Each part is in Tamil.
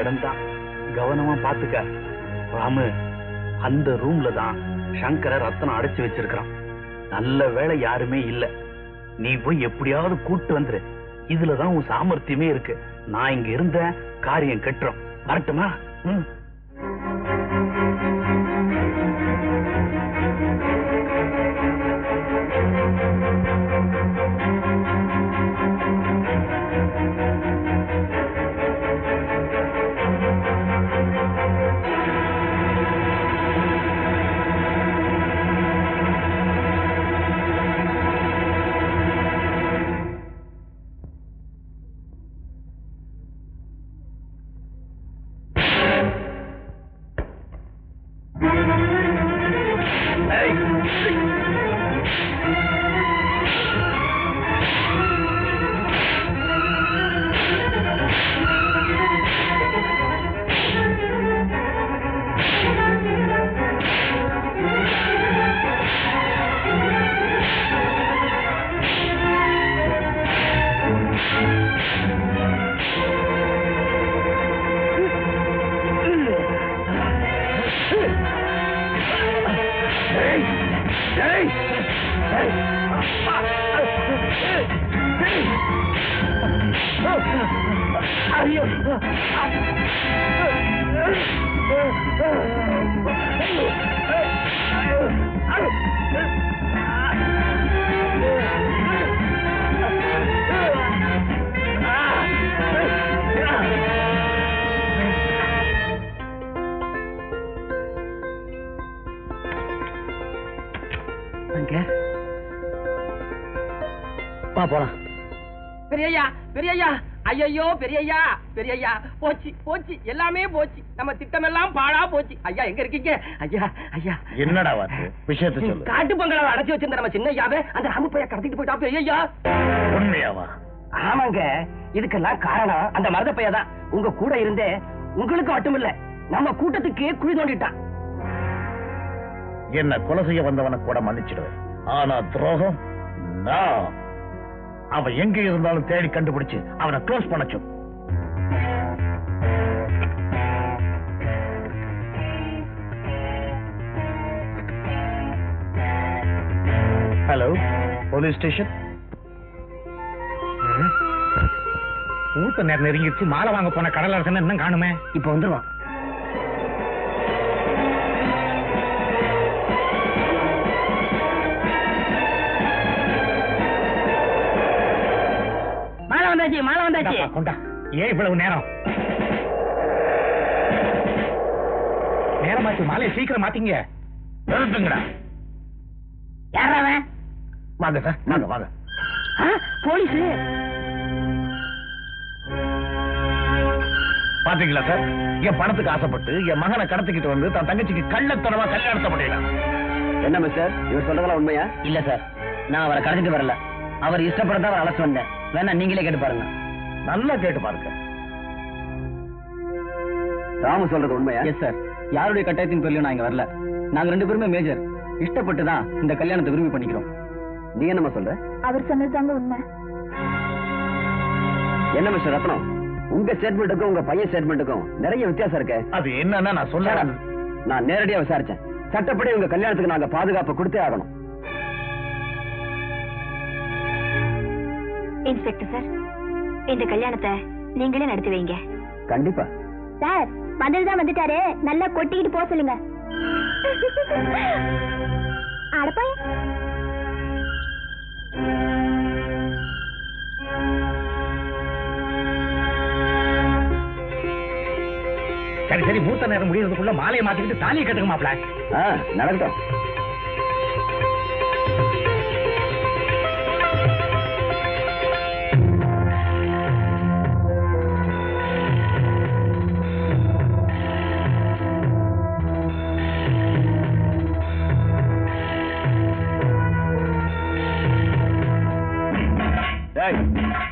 இடம் தான், கவனமா பாத்துக்க. ராமு, அந்த ரூம்ல தான் சங்கர ரத்தனம் அடைச்சு வச்சிருக்கான். நல்ல வேளை யாருமே இல்ல. நீ போய் எப்படியாவது கூட்டு வந்துரு. இதுலதான் உன் சாமர்த்தியமே இருக்கு. நான் இங்க இருந்த காரியம் கெட்டுறோம். வரட்டுமா? போலாம். பெரியய்யா, பெரியய்யா, ஐயோ பெரியய்யா, பெரியய்யா, போச்சு போச்சு, எல்லாமே போச்சு. நம்ம திட்டமெல்லாம் பாழா போச்சு. ஐயா எங்க இருக்கீங்க? ஐயா ஐயா, என்னடா விஷயத்தை சொல்லு. காட்டு பங்களாவை அடைச்சு வச்சிருந்த நம்ம சின்ன ஐயாவே அந்த ராமு பைய கடத்திட்டு போயிட்டா. பெரியய்யா, உண்மையாவா? ஆமாங்க. இதுக்கெல்லாம் காரணம் அந்த மருத பைய தான். உங்க கூட இருந்தே உங்களுக்கு மட்டும் இல்ல, நம்ம கூட்டத்துக்கே குழி தோண்டிட்டான். என்ன கொலை செய்ய வந்தவனை கூட மன்னிச்சிடுவேன். ஆனா துரோகம், அவன் எங்க இருந்தாலும் தேடி கண்டுபிடிச்சு அவனை க்ளோஸ் பண்ண சொல்லு. Hello, police station. ஊத்த நேரம் நெருங்கிடுச்சு. மாலை வாங்க போன கடலரசன் இன்னும் காணுமே. இப்ப வந்துருவான். மாலை வந்தாச்சு. கொண்டா. ஏன் இவ்வளவு நேரம்? நேரமாச்சு, மாலையை சீக்கிரம் மாத்தீங்க. நிறுத்துங்கடா. யாராவன்? வாங்க சார், வாங்க வாங்க. போலீஸ். பாத்தீங்களா சார், என் பணத்துக்கு ஆசைப்பட்டு என் மகனை கடத்திக்கிட்டு வந்து தன் தங்கச்சிக்கு கள்ளத்தனமா கல்யாணத்தை பண்ணிடலாம். என்ன மிஸ்டர், இவர் சொல்றதெல்லாம் உண்மையா? இல்ல சார், நான் அவரை கடத்திட்டு வரல. அவர் இஷ்டப்படத்தான் அவர் அழைச்சு வந்தேன். வேணா நீங்களே கேட்டு பாருங்க. நல்லா கேட்டு பாருங்க. ராமு சொல்றது உண்மையா? எஸ் சார், யாருடைய கட்டாயத்தின் பேர்லயும் நான் இங்க வரல. நாங்க 2 பேருமே மேஜர். இஷ்டப்பட்டு தான் இந்த கல்யாணத்தை விரும்பி பண்ணிக்கிறோம். நீ என்னமா சொல்ற? அவர் சொன்னதுதாங்க உண்மை. என்ன மிஸ்டர் ரத்னம், உங்க ஸ்டேட்மெண்ட்டுக்கும் உங்க பையன் ஸ்டேட்மெண்ட்டுக்கும் நிறைய வித்தியாசம் இருக்கு. அது என்னன்னா நான் சொல்றேன். நான் நேரடியா விசாரிச்சேன். சட்டப்படி உங்க கல்யாணத்துக்கு நாங்க பாதுகாப்பு கொடுத்தே ஆகணும். இன்ஸ்பெக்டர் சார், இந்த கல்யாணத்தை நீங்களே நடத்தி வைங்க. கண்டிப்பா சார். வந்ததுதான் வந்துட்டாரு, நல்லா கொட்டிக்கிட்டு போக சொல்லுங்க. அடப்பாய். சரி சரி, மூத்த நேரம் முடியறதுக்குள்ள மாலையை மாத்திக்கிட்டு தாலியை கட்டுங்க மாப்ள. நடக்கட்டும்.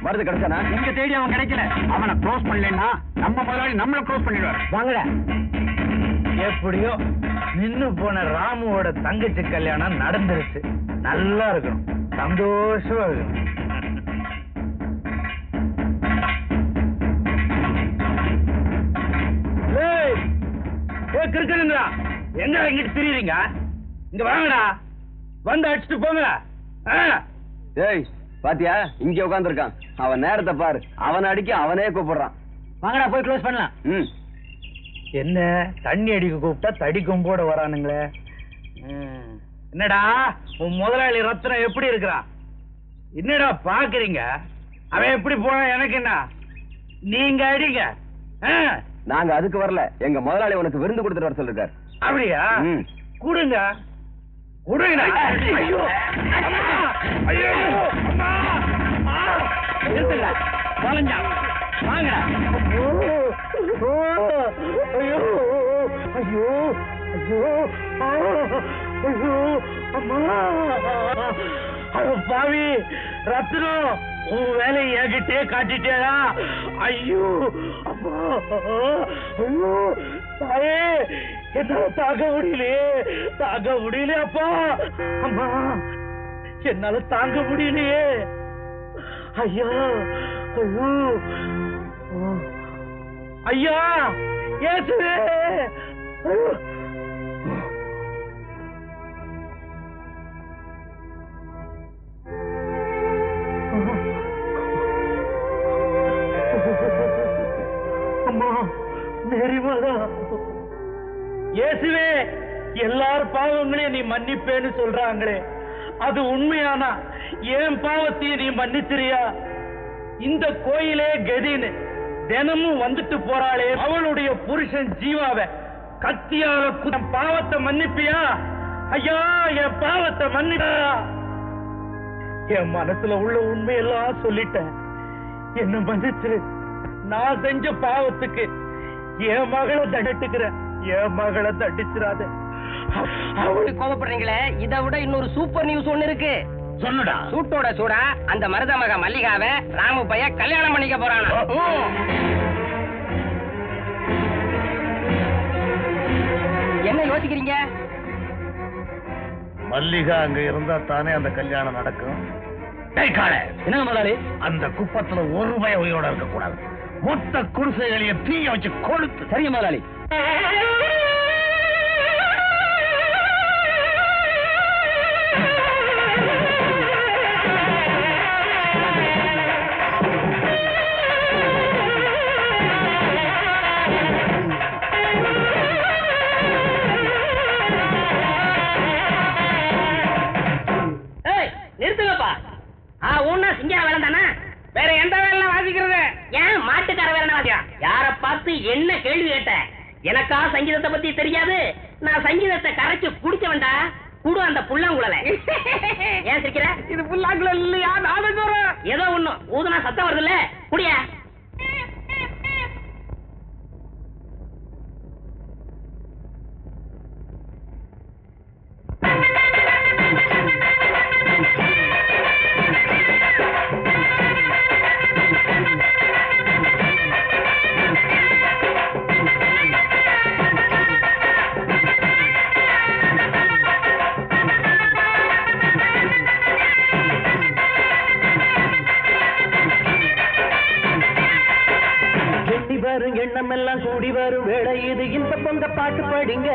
மருந்து கிடைச்சானா? இங்க தேடி அவன் கிடைக்கல. அவனை க்ளோஸ் பண்ணலன்னா நம்ம முதலாளி நம்மள க்ளோஸ் பண்ணிடுவார். வாங்கடா. எப்படியோ நின்னு போன ராமுவோட தங்கச்சி கல்யாணம் நடந்துருச்சு. நல்லா இருக்கணும், சந்தோஷமா இருக்கணும். கிறுக்குதுங்களா? எங்க இங்கிட்டு தெரியுறீங்க? இங்க வாங்கடா, வந்து அடிச்சுட்டு போங்க. ஏய் பாத்தியா, இங்க உட்காந்துருக்கான். அவன் நேரத்தை பாரு, அவனை அடிக்க அவனே கூப்பிடுறான். வாங்கடா போய் க்ளோஸ் பண்ணலாம். என்ன தண்ணி அடிக்க கூப்பிட்டா தடி கொம்போட வரானுங்களே. என்னடா உன் முதலாளி ரத்னம் எப்படி இருக்கிறான்? என்னடா பாக்குறீங்க? அவன் எப்படி போனா எனக்கு என்ன? நீங்க அடிங்க. நாங்க அதுக்கு வரல, எங்க முதலாளி உனக்கு விருந்து கொடுத்துட்டு வர சொல்லிருக்காரு. அப்படியா? கொடுங்க கொடுங்க. ஐயோ ஐயோ அம்மா, நிறுத்துங்க, வளைஞ்சா வாங்க. ஐயோ ஐயோ ஐயோ ஐயோ அம்மா. பாவி ரத்னம், உன் வேலையை என்கிட்டே காட்டிட்டேடா. ஐயோ அம்மா, ஐயோ தாயே, என்னால தாங்க முடியலையே, தாங்க முடியல அப்பா. அம்மா, என்னால தாங்க முடியலையே. ஐயா ஐயோ ஐயா, இயேசுவே. ஐயோ அம்மா, நெறிமாதா. இயேசுவே, எல்லார் பாவங்களையும் நீ மன்னிப்பேன்னு சொல்றாங்களே, அது உண்மையானா என் பாவத்தையும் நீ மன்னிச்சிரியா? இந்த கோயிலே கதின்னு தினமும் வந்துட்டு போறாளே அவளுடைய புருஷன் ஜீவாவை கத்தியால பாவத்தை மன்னிப்பியா? ஐயா, என் பாவத்தை மன்னிப்பா. என் மனசுல உள்ள உண்மையெல்லாம் சொல்லிட்டேன், என்ன மன்னிச்சிரு. நான் செஞ்ச பாவத்துக்கு என் மகளை தண்டிக்கிறேன், என் மகளை தண்டிச்சிடாத. அவளுக்கு கோபப்படுறீங்களே, இதை விட இன்னொரு சூப்பர் நியூஸ் ஒண்ணு இருக்கு. சொல்லுடா. சூட்டோட சூடா அந்த மருதமக மல்லிகாவை ராமு பைய கல்யாணம் பண்ணிக்க போறானா. என்ன யோசிக்கிறீங்க? மல்லிகா அங்க இருந்தா தானே அந்த கல்யாணம் நடக்கும். என்ன முதலாளி, அந்த குப்பத்துல ஒரு ரூபாய் உயிரோட இருக்க கூடாது. மொத்த குடிசைகளையும் தீய வச்சு கொளுத்து. சரிங்க முதலாளி. நிறுத்துங்கப்பா. ஊன்னா சிங்கா வேலை தானே, வேற எந்த வேலை வாசிக்கிறது? ஏன் மாட்டுக்கார வேலை வாசிக்கிறா? யார பார்த்து என்ன கேள்வி கேட்ட? எனக்கா சங்கீதத்தை பத்தி தெரியாது? நான் சங்கீதத்தை கரைச்சு குடிக்க வேண்டா. குடு அந்த புல்லாங்குழல. ஏன் சிரிக்கிற? இது புல்லாங்குழல் இல்லையா, நாதஸ்வரம். ஏதோ ஒண்ணு ஊதுனா சத்தம் வருது இல்ல, குடியா. எண்ணம் எல்லாம் கூடி வரும் வேளை இது, இன்ப பொங்க பாட்டு படிங்க.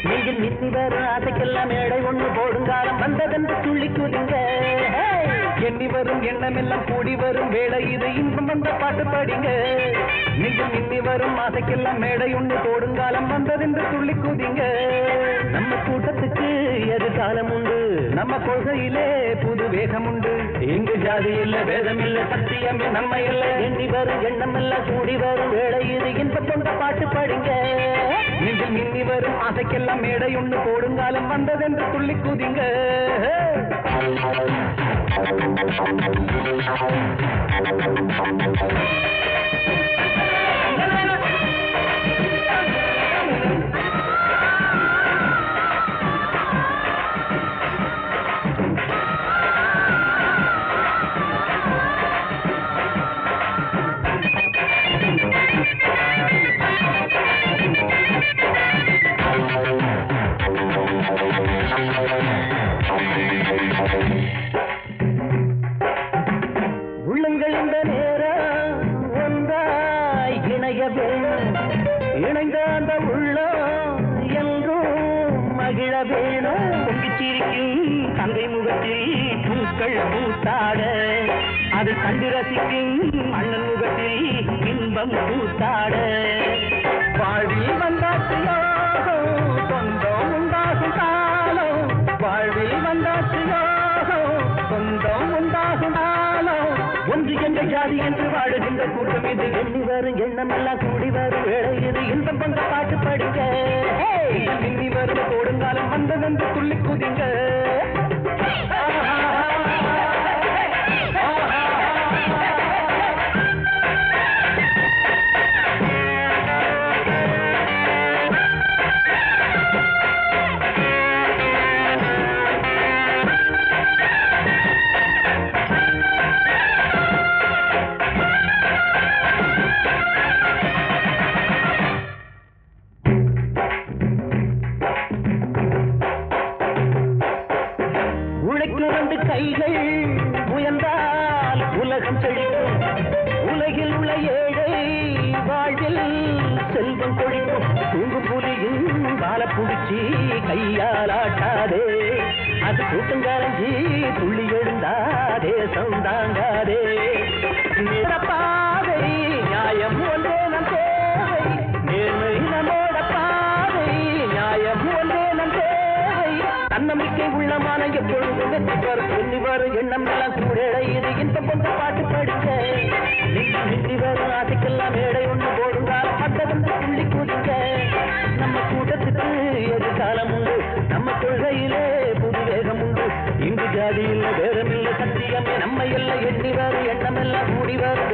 நீங்கள் மின்னி வரும் ஆசைக்கெல்லாம் மேடை ஒண்ணு போடுங்காலம் வந்ததென்று துள்ளி குதிங்க. எண்ணி வரும் எண்ணம் எல்லாம் கூடி வரும் வேளை இது, இன்பம் வந்த பாட்டு படிங்க. நீங்கள் மின்னி வரும் ஆசைக்கெல்லாம் மேடை ஒண்ணு போடுங்காலம் வந்ததென்று துள்ளி குதிங்க. நம்ம கூட்டத்துக்கு எதிர்காலம் உண்டு, நம்ம கொள்கையிலே புது வேகம் உண்டு. இங்கு ஜாதி இல்ல, வேதம் இல்ல, சத்தியம் நம்ம இல்ல. எண்ணி வரும் எண்ணம் எல்லாம் கூடி வரும் வேளை இது, இன்ப கொண்ட பாட்டு பாடுங்க. நீங்கள் மின்னி வரும் ஆசைக்கெல்லாம் மேடை ஒண்ணு போடுங்காலம் வந்ததென்று துள்ளி குதிங்க. உள்ளங்கள் இந்த நேரம் ஒன்றாய் இணைய வேணும், இணைந்த அந்த உள்ளம் மங்கை முகத்தில் பூக்கள் பூத்தாட அதை கண்டு ரசிக்கும் அண்ணன் முகத்தில் இன்பம் பூத்தாட வாழ்வில் வந்தாச்சு யோகம் சொந்தம் உண்டாகும் காலம் வாழ்வில் வந்தாச்சு யோகம் சொந்தம் உண்டாகும் காலம் ஒன்று என்ற ஜாதி என்று வாழுகின்ற கூட்டம் இது எண்ணி வரும் எண்ணம் எல்லாம் கூடி வரும் வேலை இது இன்பம் கொண்ட பாட்டு படிங்க இன்னி வரும் கோடுங்காலம் வந்ததென்று துள்ளி குதிங்க கைகள் உயர்ந்தால் உலகம் செழிக்கும் உலகில் உள்ள ஏழை வாழ்வில் செல்வம் கொழிக்கும் தூங்கு புலியும் வாழ புடிச்சி கையால் ஆட்டாதே அது கூட்டங்காரஞ்சி துள்ளி எழுந்தாதே சவுண்டாங்காதே பாதை நியாயம் ஒன்றே நம் தேவை நேர்மை நம்மோட பாதை நியாயம் ஒன்றே நம் தேவை தன்னம்பிக்கை உள்ளமான எப்பொழுதும் வெற்றி வரும் எண்ணம் எல்லாம் கூட இது இன்பம் கொண்ட பாட்டு படிக்க நின்று வரும் ஆசைக்கெல்லாம் மேடை ஒன்று போடுங்கால் பட்டதென்று புள்ளி குதிக்க நம்ம கூட்டத்துக்கு எதிர்காலம் உண்டு நம்ம கொள்கையிலே புது வேகம் உண்டு இங்கு ஜாதி இல்லை வேறமில்லை சத்தியமே நம்ம எல்லாம் எண்ணி வரும் எண்ணம் எல்லாம் கூடி வரும்